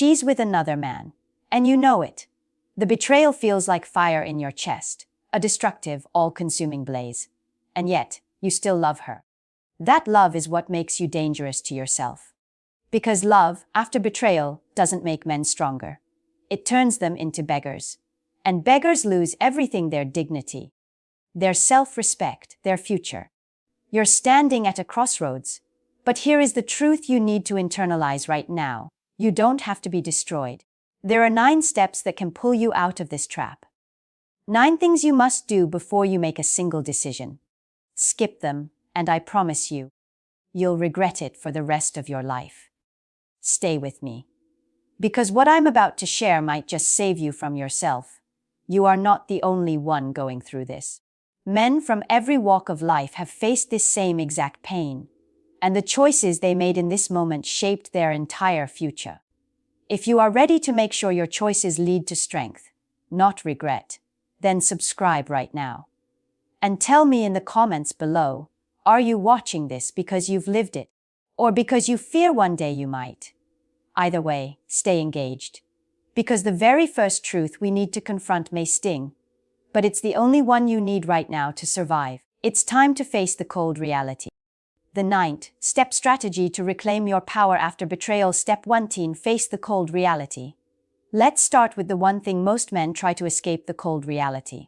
she's with another man, and you know it. The betrayal feels like fire in your chest, a destructive, all-consuming blaze. And yet, you still love her. That love is what makes you dangerous to yourself. Because love, after betrayal, doesn't make men stronger. It turns them into beggars. And beggars lose everything: their dignity, their self-respect, their future. You're standing at a crossroads. But here is the truth you need to internalize right now. You don't have to be destroyed. There are 9 steps that can pull you out of this trap. 9 things you must do before you make a single decision. Skip them, and I promise you, you'll regret it for the rest of your life. Stay with me. Because what I'm about to share might just save you from yourself. You are not the only one going through this. Men from every walk of life have faced this same exact pain, and the choices they made in this moment shaped their entire future. If you are ready to make sure your choices lead to strength, not regret, then subscribe right now. And tell me in the comments below, are you watching this because you've lived it, or because you fear one day you might? Either way, stay engaged. Because the very first truth we need to confront may sting, but it's the only one you need right now to survive. It's time to face the cold reality. The 9th step strategy to reclaim your power after betrayal. Step 1: face the cold reality. Let's start with the one thing most men try to escape: the cold reality.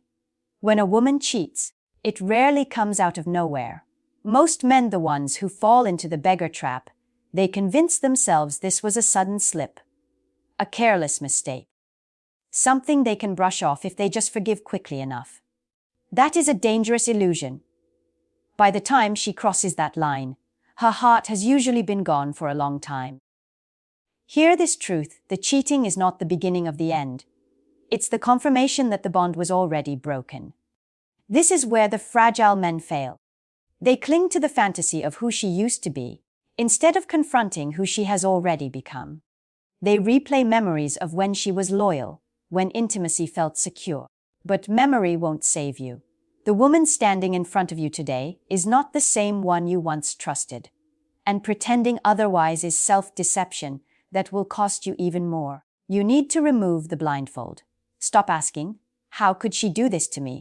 When a woman cheats, it rarely comes out of nowhere. Most men, the ones who fall into the beggar trap, they convince themselves this was a sudden slip, a careless mistake, something they can brush off if they just forgive quickly enough. That is a dangerous illusion. By the time she crosses that line, her heart has usually been gone for a long time. Hear this truth: the cheating is not the beginning of the end. It's the confirmation that the bond was already broken. This is where the fragile men fail. They cling to the fantasy of who she used to be, instead of confronting who she has already become. They replay memories of when she was loyal, when intimacy felt secure. But memory won't save you. The woman standing in front of you today is not the same one you once trusted. And pretending otherwise is self-deception that will cost you even more. You need to remove the blindfold. Stop asking, "How could she do this to me?"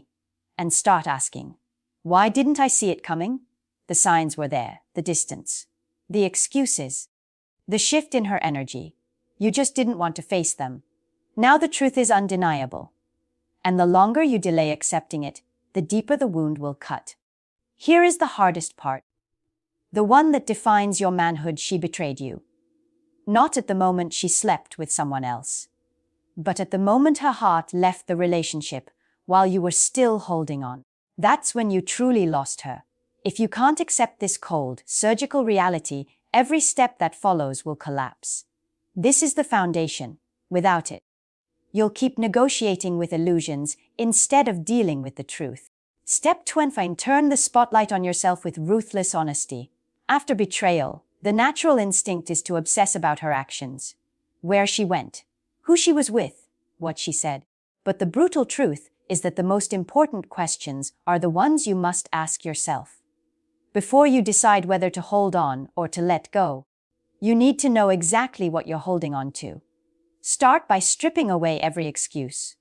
And start asking, "Why didn't I see it coming?" The signs were there, the distance, the excuses, the shift in her energy. You just didn't want to face them. Now the truth is undeniable. And the longer you delay accepting it, the deeper the wound will cut. Here is the hardest part. The one that defines your manhood: she betrayed you. Not at the moment she slept with someone else, but at the moment her heart left the relationship while you were still holding on. That's when you truly lost her. If you can't accept this cold, surgical reality, every step that follows will collapse. This is the foundation. Without it, you'll keep negotiating with illusions instead of dealing with the truth. Step 20: turn the spotlight on yourself with ruthless honesty. After betrayal, the natural instinct is to obsess about her actions. Where she went, who she was with, what she said. But the brutal truth is that the most important questions are the ones you must ask yourself. Before you decide whether to hold on or to let go, you need to know exactly what you're holding on to. Start by stripping away every excuse.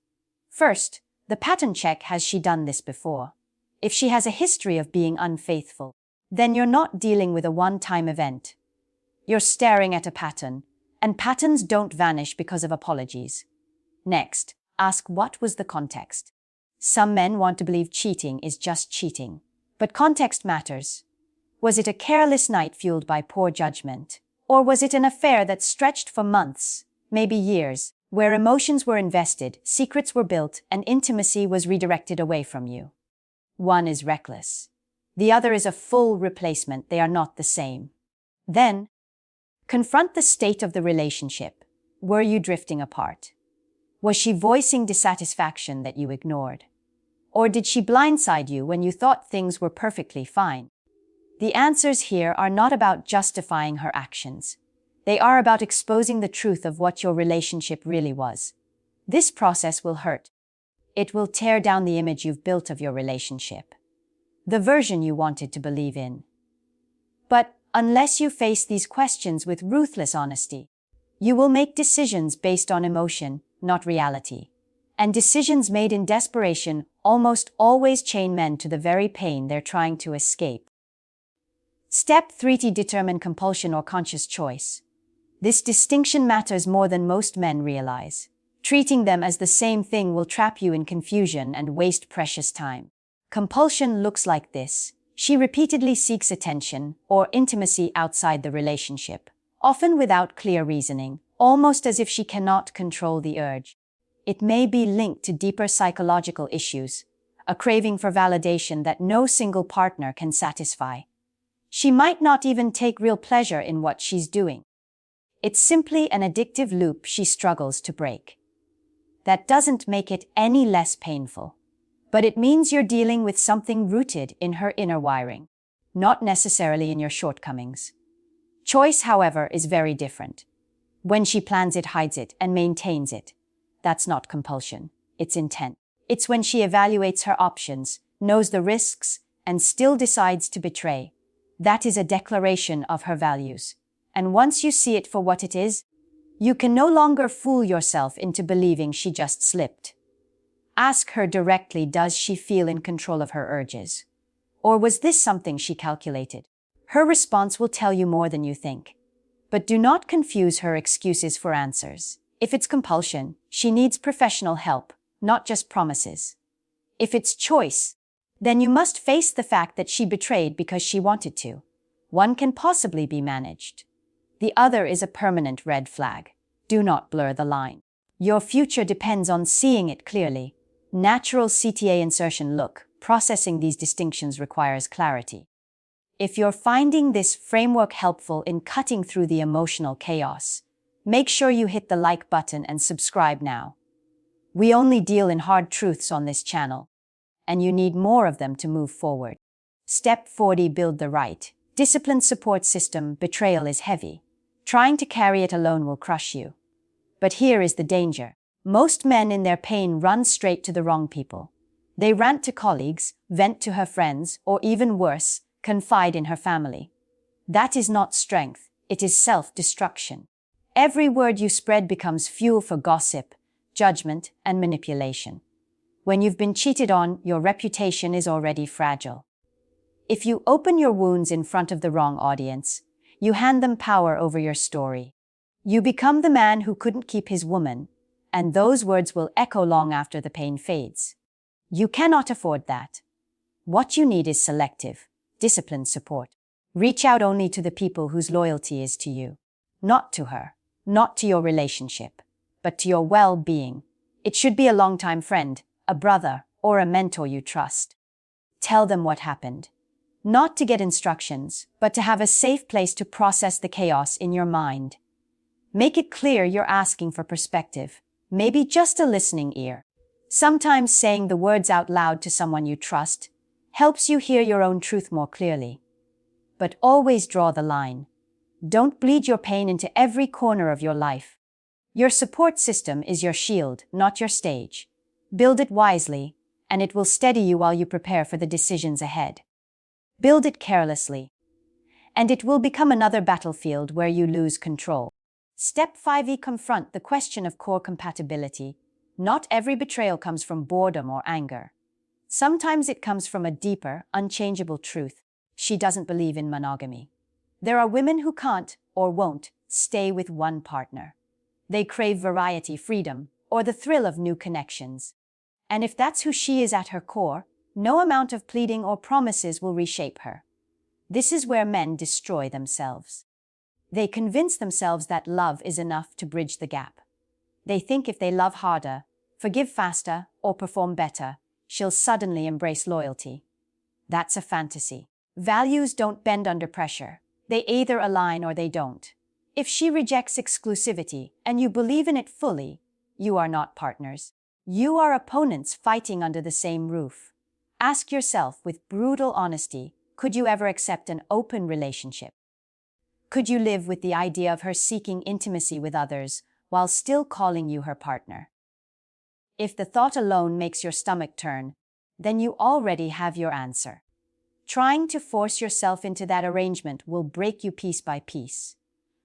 First, the pattern check: has she done this before? If she has a history of being unfaithful, then you're not dealing with a one-time event. You're staring at a pattern, and patterns don't vanish because of apologies. Next, ask, what was the context? Some men want to believe cheating is just cheating, but context matters. Was it a careless night fueled by poor judgment? Or was it an affair that stretched for months, maybe years, where emotions were invested, secrets were built, and intimacy was redirected away from you? One is reckless. The other is a full replacement. They are not the same. Then, confront the state of the relationship. Were you drifting apart? Was she voicing dissatisfaction that you ignored? Or did she blindside you when you thought things were perfectly fine? The answers here are not about justifying her actions. They are about exposing the truth of what your relationship really was. This process will hurt. It will tear down the image you've built of your relationship, the version you wanted to believe in. But unless you face these questions with ruthless honesty, You will make decisions based on emotion, not reality. And decisions made in desperation almost always chain men to the very pain they're trying to escape. Step 3: to determine compulsion or conscious choice. This distinction matters more than most men realize. Treating them as the same thing will trap you in confusion and waste precious time. Compulsion looks like this. She repeatedly seeks attention or intimacy outside the relationship, often without clear reasoning, almost as if she cannot control the urge. It may be linked to deeper psychological issues, a craving for validation that no single partner can satisfy. She might not even take real pleasure in what she's doing. It's simply an addictive loop she struggles to break. That doesn't make it any less painful, but it means you're dealing with something rooted in her inner wiring, not necessarily in your shortcomings. Choice, however, is very different. When she plans it, hides it, and maintains it, that's not compulsion, it's intent. It's when she evaluates her options, knows the risks, and still decides to betray. That is a declaration of her values. And once you see it for what it is, you can no longer fool yourself into believing she just slipped. Ask her directly, does she feel in control of her urges? Or was this something she calculated? Her response will tell you more than you think. But do not confuse her excuses for answers. If it's compulsion, she needs professional help, not just promises. If it's choice, then you must face the fact that she betrayed because she wanted to. One can possibly be managed. The other is a permanent red flag. Do not blur the line. Your future depends on seeing it clearly. Natural CTA insertion. Look, processing these distinctions requires clarity. If you're finding this framework helpful in cutting through the emotional chaos, make sure you hit the like button and subscribe now. We only deal in hard truths on this channel, and you need more of them to move forward. Step 40: build the right, disciplined support system. Betrayal is heavy. Trying to carry it alone will crush you. But here is the danger. Most men in their pain run straight to the wrong people. They rant to colleagues, vent to her friends, or even worse, confide in her family. That is not strength, it is self-destruction. Every word you spread becomes fuel for gossip, judgment, and manipulation. When you've been cheated on, your reputation is already fragile. If you open your wounds in front of the wrong audience, you hand them power over your story. You become the man who couldn't keep his woman, and those words will echo long after the pain fades. You cannot afford that. What you need is selective, disciplined support. Reach out only to the people whose loyalty is to you. Not to her, not to your relationship, but to your well-being. It should be a longtime friend, a brother, or a mentor you trust. Tell them what happened. Not to get instructions, but to have a safe place to process the chaos in your mind. Make it clear you're asking for perspective, maybe just a listening ear. Sometimes saying the words out loud to someone you trust helps you hear your own truth more clearly. But always draw the line. Don't bleed your pain into every corner of your life. Your support system is your shield, not your stage. Build it wisely, and it will steady you while you prepare for the decisions ahead. Build it carelessly, and it will become another battlefield where you lose control. Step 5: confront the question of core compatibility. Not every betrayal comes from boredom or anger. Sometimes it comes from a deeper, unchangeable truth. She doesn't believe in monogamy. There are women who can't, or won't, stay with one partner. They crave variety, freedom, or the thrill of new connections. And if that's who she is at her core, no amount of pleading or promises will reshape her. This is where men destroy themselves. They convince themselves that love is enough to bridge the gap. They think if they love harder, forgive faster, or perform better, she'll suddenly embrace loyalty. That's a fantasy. Values don't bend under pressure. They either align or they don't. If she rejects exclusivity and you believe in it fully, you are not partners. You are opponents fighting under the same roof. Ask yourself with brutal honesty, could you ever accept an open relationship? Could you live with the idea of her seeking intimacy with others while still calling you her partner? If the thought alone makes your stomach turn, then you already have your answer. Trying to force yourself into that arrangement will break you piece by piece.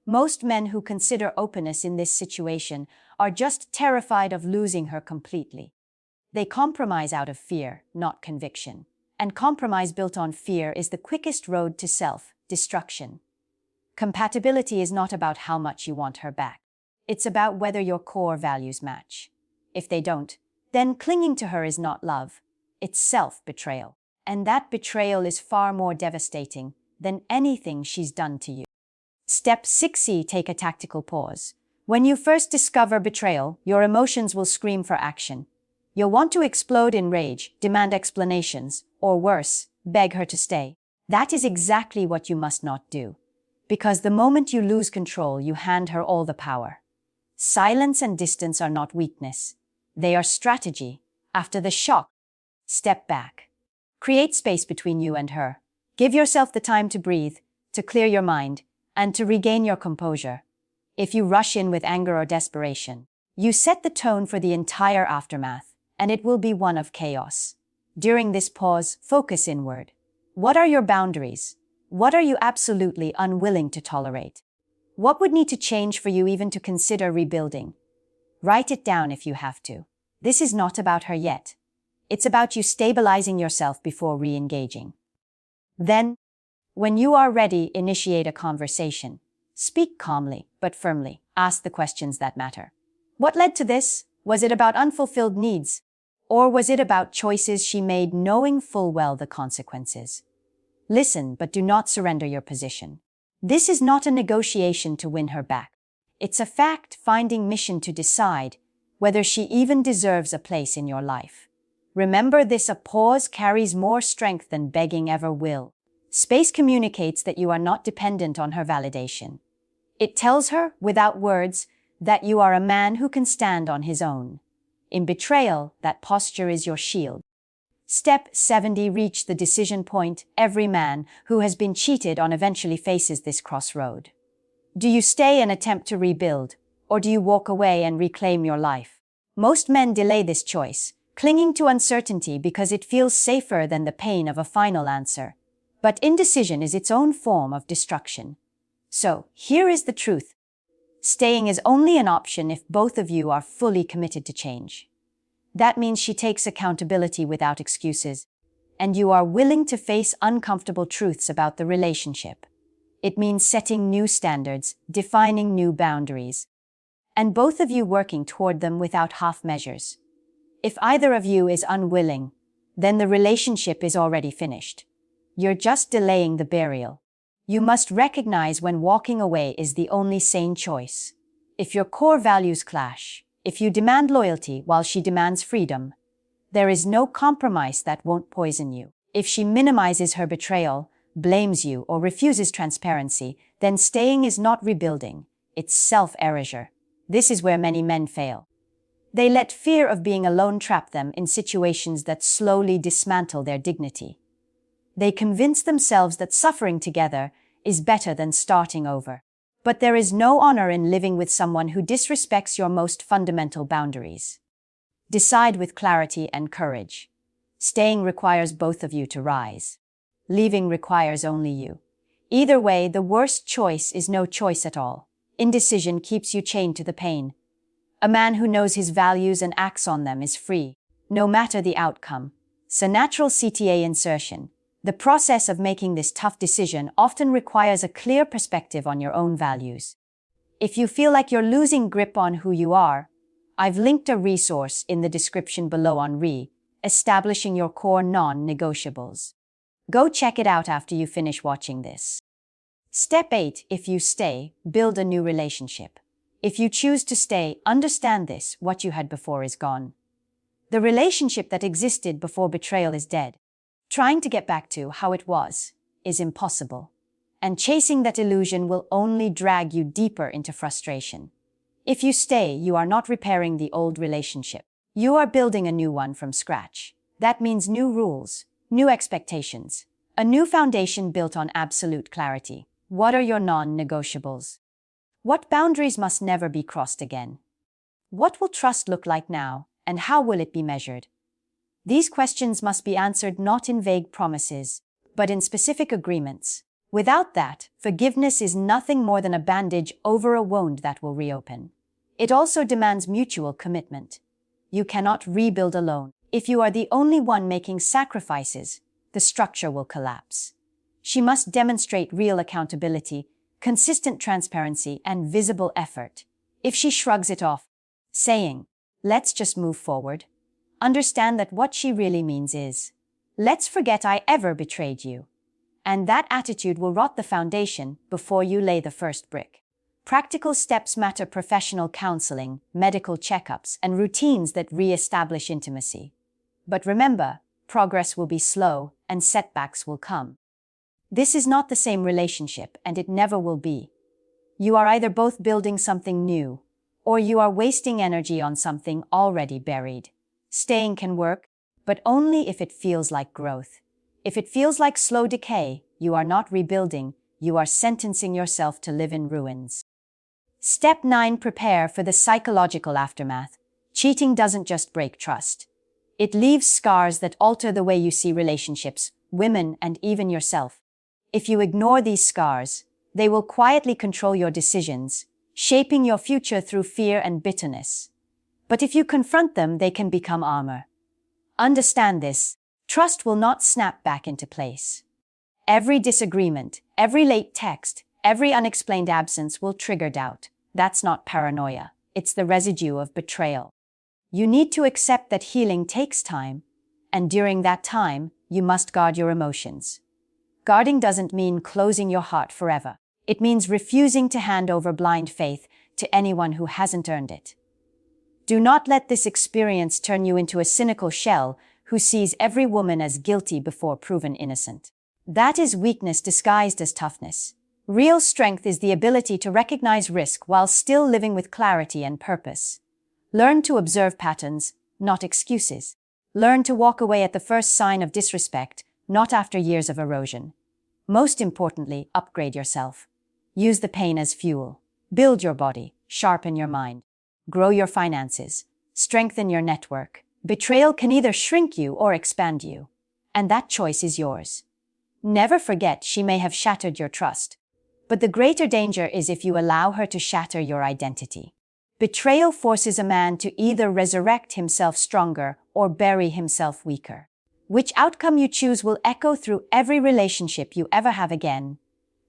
Most men who consider openness in this situation are just terrified of losing her completely. They compromise out of fear, not conviction. And compromise built on fear is the quickest road to self-destruction. Compatibility is not about how much you want her back. It's about whether your core values match. If they don't, then clinging to her is not love. It's self-betrayal. And that betrayal is far more devastating than anything she's done to you. Step 6C, take a tactical pause. When you first discover betrayal, your emotions will scream for action. You'll want to explode in rage, demand explanations, or worse, beg her to stay. That is exactly what you must not do. Because the moment you lose control, you hand her all the power. Silence and distance are not weakness. They are strategy. After the shock, step back. Create space between you and her. Give yourself the time to breathe, to clear your mind, and to regain your composure. If you rush in with anger or desperation, you set the tone for the entire aftermath, and it will be one of chaos. During this pause, focus inward. What are your boundaries? What are you absolutely unwilling to tolerate? What would need to change for you even to consider rebuilding? Write it down if you have to. This is not about her yet. It's about you stabilizing yourself before re-engaging. Then, when you are ready, initiate a conversation. Speak calmly, but firmly. Ask the questions that matter. What led to this? Was it about unfulfilled needs? Or was it about choices she made knowing full well the consequences? Listen, but do not surrender your position. This is not a negotiation to win her back. It's a fact-finding mission to decide whether she even deserves a place in your life. Remember this, a pause carries more strength than begging ever will. Space communicates that you are not dependent on her validation. It tells her, without words, that you are a man who can stand on his own. In betrayal, that posture is your shield. Step 70, reach the decision point. Every man who has been cheated on eventually faces this crossroad. Do you stay and attempt to rebuild, or do you walk away and reclaim your life? Most men delay this choice, clinging to uncertainty because it feels safer than the pain of a final answer. But indecision is its own form of destruction. So, here is the truth. Staying is only an option if both of you are fully committed to change. That means she takes accountability without excuses, and you are willing to face uncomfortable truths about the relationship. It means setting new standards, defining new boundaries, and both of you working toward them without half measures. If either of you is unwilling, then the relationship is already finished. You're just delaying the burial. You must recognize when walking away is the only sane choice. If your core values clash, if you demand loyalty while she demands freedom, there is no compromise that won't poison you. If she minimizes her betrayal, blames you, or refuses transparency, then staying is not rebuilding, it's self-erasure. This is where many men fail. They let fear of being alone trap them in situations that slowly dismantle their dignity. They convince themselves that suffering together is better than starting over. But there is no honor in living with someone who disrespects your most fundamental boundaries. Decide with clarity and courage. Staying requires both of you to rise. Leaving requires only you. Either way, the worst choice is no choice at all. Indecision keeps you chained to the pain. A man who knows his values and acts on them is free, no matter the outcome. So natural CTA insertion. The process of making this tough decision often requires a clear perspective on your own values. If you feel like you're losing grip on who you are, I've linked a resource in the description below on establishing your core non-negotiables. Go check it out after you finish watching this. Step 8. If you stay, build a new relationship. If you choose to stay, understand this: what you had before is gone. The relationship that existed before betrayal is dead. Trying to get back to how it was is impossible, and chasing that illusion will only drag you deeper into frustration. If you stay, you are not repairing the old relationship. You are building a new one from scratch. That means new rules, new expectations, a new foundation built on absolute clarity. What are your non-negotiables? What boundaries must never be crossed again? What will trust look like now, and how will it be measured? These questions must be answered not in vague promises, but in specific agreements. Without that, forgiveness is nothing more than a bandage over a wound that will reopen. It also demands mutual commitment. You cannot rebuild alone. If you are the only one making sacrifices, the structure will collapse. She must demonstrate real accountability, consistent transparency, and visible effort. If she shrugs it off, saying, "Let's just move forward," understand that what she really means is, "Let's forget I ever betrayed you." And that attitude will rot the foundation before you lay the first brick. Practical steps matter: professional counseling, medical checkups, and routines that re-establish intimacy. But remember, progress will be slow and setbacks will come. This is not the same relationship, and it never will be. You are either both building something new, or you are wasting energy on something already buried. Staying can work, but only if it feels like growth. If it feels like slow decay, you are not rebuilding, you are sentencing yourself to live in ruins. Step 9. Prepare for the psychological aftermath. Cheating doesn't just break trust. It leaves scars that alter the way you see relationships, women, and even yourself. If you ignore these scars, they will quietly control your decisions, shaping your future through fear and bitterness. But if you confront them, they can become armor. Understand this: trust will not snap back into place. Every disagreement, every late text, every unexplained absence will trigger doubt. That's not paranoia, it's the residue of betrayal. You need to accept that healing takes time, and during that time, you must guard your emotions. Guarding doesn't mean closing your heart forever. It means refusing to hand over blind faith to anyone who hasn't earned it. Do not let this experience turn you into a cynical shell who sees every woman as guilty before proven innocent. That is weakness disguised as toughness. Real strength is the ability to recognize risk while still living with clarity and purpose. Learn to observe patterns, not excuses. Learn to walk away at the first sign of disrespect, not after years of erosion. Most importantly, upgrade yourself. Use the pain as fuel. Build your body, sharpen your mind. Grow your finances. Strengthen your network. Betrayal can either shrink you or expand you. And that choice is yours. Never forget, she may have shattered your trust. But the greater danger is if you allow her to shatter your identity. Betrayal forces a man to either resurrect himself stronger or bury himself weaker. Which outcome you choose will echo through every relationship you ever have again.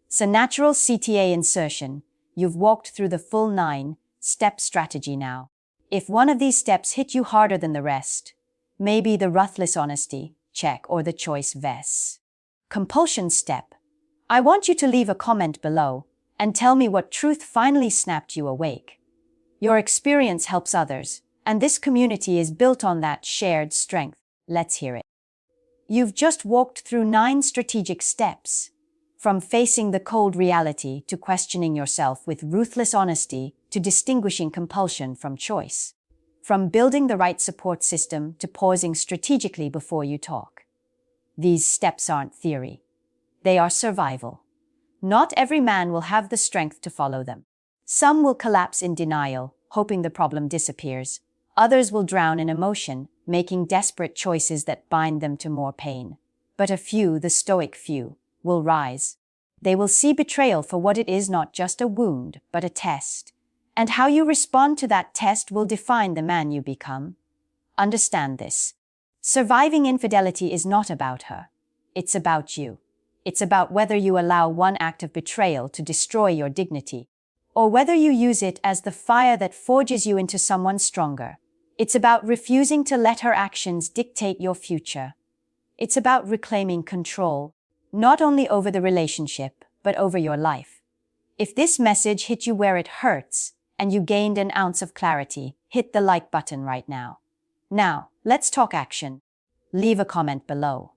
It's a natural CTA insertion. You've walked through the full 9-step strategy now. If one of these steps hit you harder than the rest, maybe the ruthless honesty check or the choice vest. Compulsion step. I want you to leave a comment below and tell me what truth finally snapped you awake. Your experience helps others, and this community is built on that shared strength. Let's hear it. You've just walked through 9 strategic steps. From facing the cold reality to questioning yourself with ruthless honesty to distinguishing compulsion from choice. From building the right support system to pausing strategically before you talk. These steps aren't theory. They are survival. Not every man will have the strength to follow them. Some will collapse in denial, hoping the problem disappears. Others will drown in emotion, making desperate choices that bind them to more pain. But a few, the stoic few, will rise. They will see betrayal for what it is, not just a wound, but a test. And how you respond to that test will define the man you become. Understand this. Surviving infidelity is not about her. It's about you. It's about whether you allow one act of betrayal to destroy your dignity, or whether you use it as the fire that forges you into someone stronger. It's about refusing to let her actions dictate your future. It's about reclaiming control, not only over the relationship, but over your life. If this message hit you where it hurts, and you gained an ounce of clarity, hit the like button right now. Now, let's talk action. Leave a comment below.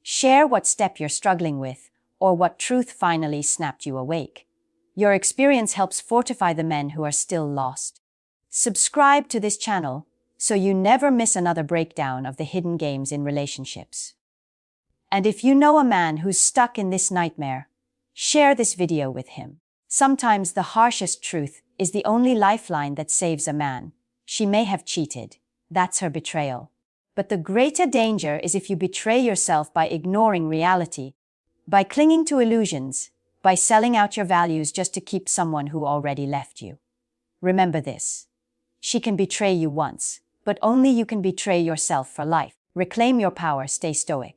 Share what step you're struggling with, or what truth finally snapped you awake. Your experience helps fortify the men who are still lost. Subscribe to this channel so you never miss another breakdown of the hidden games in relationships. And if you know a man who's stuck in this nightmare, share this video with him. Sometimes the harshest truth is the only lifeline that saves a man. She may have cheated. That's her betrayal. But the greater danger is if you betray yourself by ignoring reality, By clinging to illusions, by selling out your values just to keep someone who already left you. Remember this. She can betray you once, but only you can betray yourself for life. Reclaim your power, stay stoic.